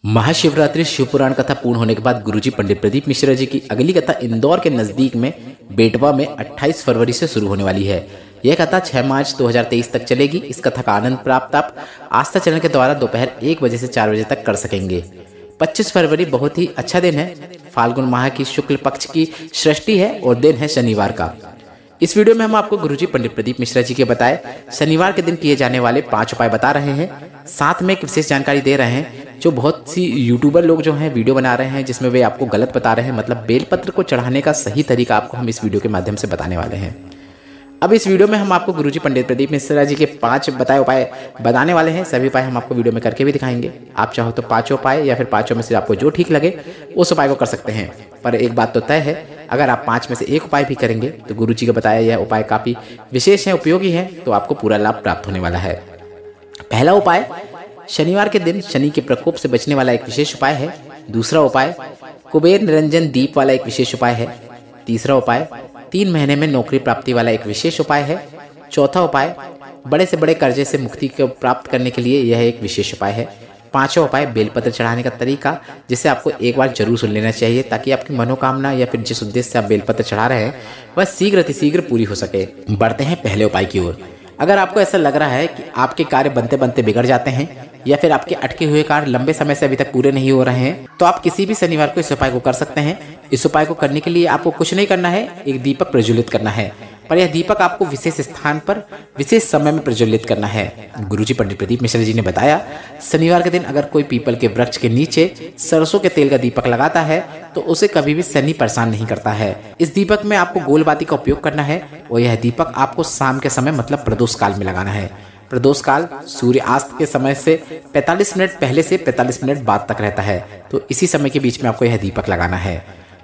महाशिवरात्रि शिव पुराण कथा पूर्ण होने के बाद गुरुजी पंडित प्रदीप मिश्रा जी की अगली कथा इंदौर के नजदीक में बेटवा में 28 फरवरी से शुरू होने वाली है। यह कथा 6 मार्च 2023 तक चलेगी। इस कथा का आनंद प्राप्त आप आस्था चैनल के द्वारा दोपहर 1 बजे से 4 बजे तक कर सकेंगे। 25 फरवरी बहुत ही अच्छा दिन है। फाल्गुन माह की शुक्ल पक्ष की षष्ठी है और दिन है शनिवार का। इस वीडियो में हम आपको गुरुजी पंडित प्रदीप मिश्रा जी के बताए शनिवार के दिन किए जाने वाले 5 उपाय बता रहे हैं। साथ में एक विशेष जानकारी दे रहे हैं जो बहुत सी यूट्यूबर लोग जो हैं वीडियो बना रहे हैं जिसमें वे आपको गलत बता रहे हैं। मतलब बेलपत्र को चढ़ाने का सही तरीका आपको हम इस वीडियो के माध्यम से बताने वाले हैं। अब इस वीडियो में हम आपको गुरुजी पंडित प्रदीप मिश्रा जी के 5 बताए उपाय बताने वाले हैं। सभी उपाय हम आपको वीडियो में करके भी दिखाएंगे। आप चाहो तो 5 उपाय या फिर 5 में से आपको जो ठीक लगे उस उपाय को कर सकते हैं। पर एक बात तो तय है, अगर आप 5 में से एक उपाय भी करेंगे तो गुरुजी का बताया यह उपाय काफी विशेष है, उपयोगी है, तो आपको पूरा लाभ प्राप्त होने वाला है। पहला उपाय शनिवार के दिन शनि के प्रकोप से बचने वाला एक विशेष उपाय है। दूसरा उपाय कुबेर निरंजन दीप वाला एक विशेष उपाय है। तीसरा उपाय 3 महीने में नौकरी प्राप्ति वाला एक विशेष उपाय है। चौथा उपाय बड़े से बड़े कर्जे से मुक्ति को प्राप्त करने के लिए यह एक विशेष उपाय है। 5वां उपाय बेलपत्र चढ़ाने का तरीका, जिसे आपको एक बार जरूर सुन लेना चाहिए ताकि आपकी मनोकामना या फिर जिस उद्देश्य से आप बेलपत्र चढ़ा रहे हैं वह शीघ्र अतिशीघ्र पूरी हो सके। बढ़ते हैं पहले उपाय की ओर। अगर आपको ऐसा लग रहा है कि आपके कार्य बनते बनते बिगड़ जाते हैं या फिर आपके अटके हुए कार्य लंबे समय से अभी तक पूरे नहीं हो रहे हैं तो आप किसी भी शनिवार को इस उपाय को कर सकते हैं। इस उपाय को करने के लिए आपको कुछ नहीं करना है, एक दीपक प्रज्वलित करना है। पर यह दीपक आपको विशेष स्थान पर विशेष समय में प्रज्वलित करना है। गुरुजी पंडित प्रदीप मिश्रा जी ने बताया शनिवार के दिन अगर कोई पीपल के वृक्ष के नीचे सरसों के तेल का दीपक लगाता है तो उसे कभी भी शनि परेशान नहीं करता है। इस दीपक में आपको गोलबाती का उपयोग करना है और यह दीपक आपको शाम के समय मतलब प्रदोष काल में लगाना है। प्रदोष काल सूर्यास्त के समय से 45 मिनट पहले से 45 मिनट बाद तक रहता है, तो इसी समय के बीच में आपको यह दीपक लगाना है।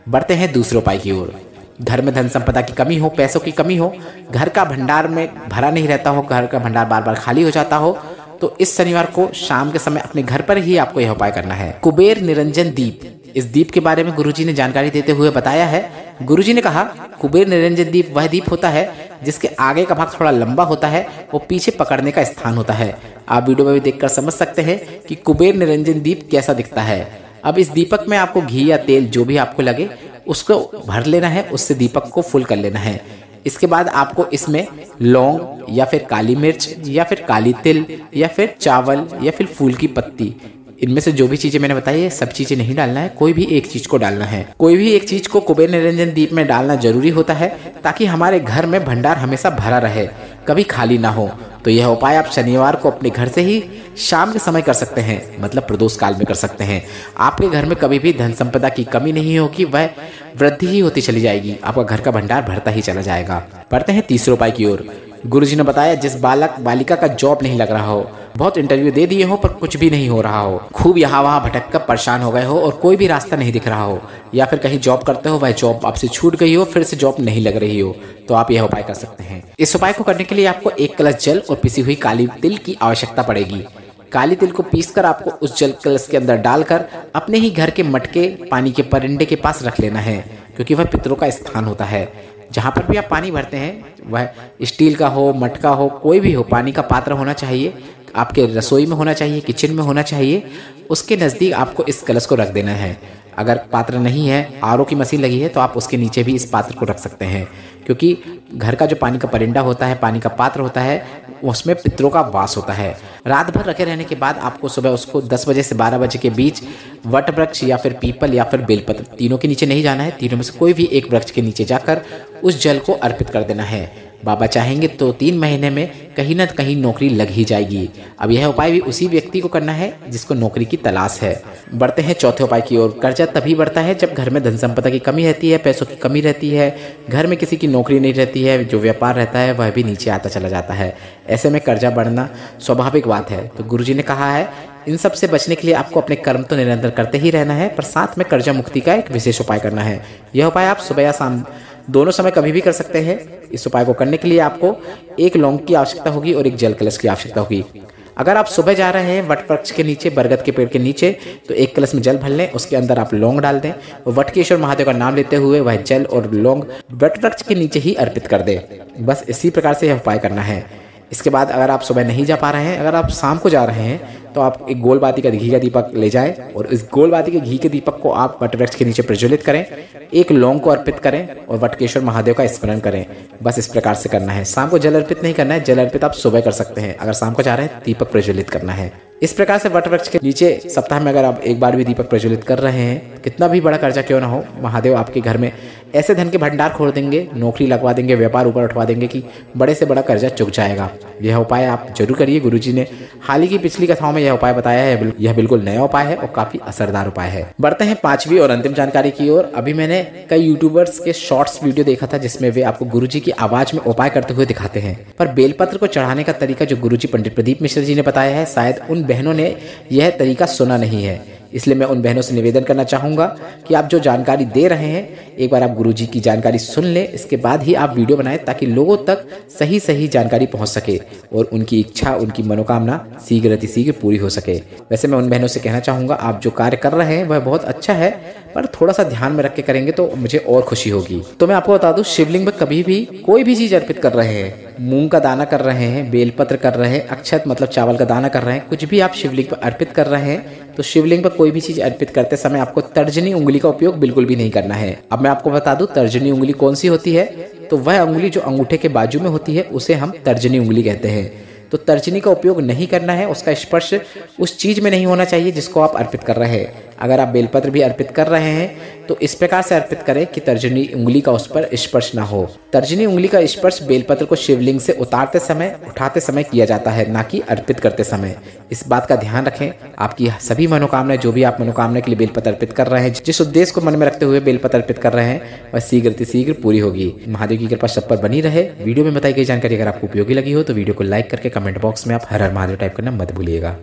बढ़ते हैं दूसरे उपाय की ओर। घर में धन संपदा की कमी हो, पैसों की कमी हो, घर का भंडार में भरा नहीं रहता हो, घर का भंडार बार बार खाली हो जाता हो, तो इस शनिवार को शाम के समय अपने घर पर ही आपको यह उपाय करना है। कुबेर निरंजन दीप, इस दीप के बारे में गुरुजी ने जानकारी देते हुए बताया है। गुरुजी ने कहा कुबेर निरंजन दीप वह दीप होता है जिसके आगे का भाग थोड़ा लंबा होता है, वो पीछे पकड़ने का स्थान होता है। आप वीडियो में भी देखकर समझ सकते हैं कि कुबेर निरंजन दीप कैसा दिखता है। अब इस दीपक में आपको घी या तेल जो भी आपको लगे उसको भर लेना है, उससे दीपक को फुल कर लेना है। इसके बाद आपको इसमें लौंग या फिर काली मिर्च या फिर काली तिल या फिर चावल या फिर फूल की पत्ती, इनमें से जो भी चीजें मैंने बताई है सब चीजें नहीं डालना है, कोई भी एक चीज को डालना है। कोई भी एक चीज को कुबेर निरंजन दीप में डालना जरूरी होता है ताकि हमारे घर में भंडार हमेशा भरा रहे, कभी खाली ना हो। तो यह उपाय आप शनिवार को अपने घर से ही शाम के समय कर सकते हैं, मतलब प्रदोष काल में कर सकते हैं। आपके घर में कभी भी धन संपदा की कमी नहीं होगी, वह वृद्धि ही होती चली जाएगी, आपका घर का भंडार भरता ही चला जाएगा। बढ़ते हैं तीसरे उपाय की ओर। गुरुजी ने बताया जिस बालक बालिका का जॉब नहीं लग रहा हो, बहुत इंटरव्यू दे दिए हो पर कुछ भी नहीं हो रहा हो, खूब यहाँ वहाँ भटक कर परेशान हो गए हो और कोई भी रास्ता नहीं दिख रहा हो, या फिर कहीं जॉब करते हो वह जॉब आपसे छूट गई हो, फिर से जॉब नहीं लग रही हो, तो आप यह उपाय कर सकते हैं। इस उपाय को करने के लिए आपको 1 कलश जल और पिसी हुई काली तिल की आवश्यकता पड़ेगी। काली तिल को पीसकर आपको उस जल कलश के अंदर डालकर अपने ही घर के मटके पानी के परिंदे के पास रख लेना है, क्योंकि वह पितरों का स्थान होता है। जहाँ पर भी आप पानी भरते हैं वह स्टील का हो, मटका हो, कोई भी हो, पानी का पात्र होना चाहिए, आपके रसोई में होना चाहिए, किचन में होना चाहिए, उसके नज़दीक आपको इस कलश को रख देना है। अगर पात्र नहीं है, आरओ की मशीन लगी है, तो आप उसके नीचे भी इस पात्र को रख सकते हैं, क्योंकि घर का जो पानी का परिंदा होता है, पानी का पात्र होता है, उसमें पितरों का वास होता है। रात भर रखे रहने के बाद आपको सुबह उसको 10 बजे से 12 बजे के बीच वट वृक्ष या फिर पीपल या फिर बेलपत्र, तीनों के नीचे नहीं जाना है, तीनों में से कोई भी एक वृक्ष के नीचे जाकर उस जल को अर्पित कर देना है। बाबा चाहेंगे तो 3 महीने में कहीं ना कहीं नौकरी लग ही जाएगी। अब यह उपाय भी उसी व्यक्ति को करना है जिसको नौकरी की तलाश है। बढ़ते हैं चौथे उपाय की ओर। कर्जा तभी बढ़ता है जब घर में धन संपदा की कमी रहती है, पैसों की कमी रहती है, घर में किसी की नौकरी नहीं रहती है, जो व्यापार रहता है वह भी नीचे आता चला जाता है। ऐसे में कर्जा बढ़ना स्वाभाविक बात है। तो गुरुजी ने कहा है इन सब से बचने के लिए आपको अपने कर्म तो निरंतर करते ही रहना है, पर साथ में कर्जा मुक्ति का एक विशेष उपाय करना है। यह उपाय आप सुबह या शाम दोनों समय कभी भी कर सकते हैं। इस उपाय को करने के लिए आपको 1 लौंग की आवश्यकता होगी और 1 जल कलश की आवश्यकता होगी। अगर आप सुबह जा रहे हैं वट वृक्ष के नीचे, बरगद के पेड़ के नीचे, तो 1 कलश में जल भर लें, उसके अंदर आप लौंग डाल दें और वटकेश्वर महादेव का नाम लेते हुए वह जल और लौंग वट वृक्ष के नीचे ही अर्पित कर दें। बस इसी प्रकार से यह उपाय करना है। इसके बाद अगर आप सुबह नहीं जा पा रहे हैं, अगर आप शाम को जा रहे हैं तो आप एक गोल बाती का घी का दीपक ले जाएं और इस गोल बाती के घी के दीपक को आप वट वृक्ष के नीचे प्रज्वलित करें, एक लौंग को अर्पित करें और वटकेश्वर महादेव का स्मरण करें। बस इस प्रकार से करना है। शाम को जल अर्पित नहीं करना है, जल अर्पित आप सुबह कर सकते हैं अगर शाम को चाह रहे हैं दीपक प्रज्वलित करना है। इस प्रकार से वट वृक्ष के नीचे सप्ताह में अगर आप एक बार भी दीपक प्रज्वलित कर रहे हैं, कितना भी बड़ा कर्जा क्यों ना हो, महादेव आपके घर में ऐसे धन के भंडार खोल देंगे, नौकरी लगवा देंगे, व्यापार ऊपर उठवा देंगे कि बड़े से बड़ा कर्जा चुक जाएगा। यह उपाय आप जरूर करिए। गुरुजी ने हाल ही की पिछली कथाओं में यह उपाय बताया है। यह बिल्कुल नया उपाय है और काफी असरदार उपाय है। बढ़ते हैं 5वीं और अंतिम जानकारी की ओर। अभी मैंने कई यूट्यूबर्स के शॉर्ट्स वीडियो देखा था जिसमें वे आपको गुरुजी की आवाज में उपाय करते हुए दिखाते हैं, पर बेलपत्र को चढ़ाने का तरीका जो गुरुजी पंडित प्रदीप मिश्र जी ने बताया है, शायद उन बहनों ने यह तरीका सुना नहीं है। इसलिए मैं उन बहनों से निवेदन करना चाहूंगा कि आप जो जानकारी दे रहे हैं, एक बार आप गुरुजी की जानकारी सुन लें, इसके बाद ही आप वीडियो बनाएं ताकि लोगों तक सही सही जानकारी पहुंच सके और उनकी इच्छा, उनकी मनोकामना शीघ्र अतिशीघ्र पूरी हो सके। वैसे मैं उन बहनों से कहना चाहूंगा, आप जो कार्य कर रहे हैं वह बहुत अच्छा है, पर थोड़ा सा ध्यान में रख के करेंगे तो मुझे और खुशी होगी। तो मैं आपको बता दूं, शिवलिंग में कभी भी कोई भी चीज अर्पित कर रहे हैं, मूंग का दाना कर रहे हैं, बेलपत्र कर रहे हैं, अक्षत मतलब चावल का दाना कर रहे हैं, कुछ भी आप शिवलिंग पर अर्पित कर रहे हैं, तो शिवलिंग पर कोई भी चीज अर्पित करते समय आपको तर्जनी उंगली का उपयोग बिल्कुल भी नहीं करना है। अब मैं आपको बता दूं तर्जनी उंगली कौन सी होती है, तो वह उंगली जो अंगूठे के बाजू में होती है उसे हम तर्जनी उंगली कहते हैं। तो तर्जनी का उपयोग नहीं करना है, उसका स्पर्श उस चीज में नहीं होना चाहिए जिसको आप अर्पित कर रहे हैं। अगर आप बेलपत्र भी अर्पित कर रहे हैं तो इस प्रकार से अर्पित करें कि तर्जनी उंगली का उस पर स्पर्श ना हो। तर्जनी उंगली का स्पर्श बेलपत्र को शिवलिंग से उतारते समय, उठाते समय किया जाता है, ना कि अर्पित करते समय। इस बात का ध्यान रखें। आपकी सभी मनोकामनाएं, जो भी आप मनोकामना के लिए बेलपत्र अर्पित कर रहे हैं, जिस उद्देश्य को मन में रखते हुए बेलपत्र अर्पित कर रहे हैं, वह शीघ्र अतिशीघ्र पूरी होगी। महादेव की कृपा सब पर बनी रहे। वीडियो में बताई गई जानकारी अगर आपको उपयोगी लगी हो तो वीडियो को लाइक करके कमेंट बॉक्स में आप हर हर महादेव टाइप करना मत भूलिएगा।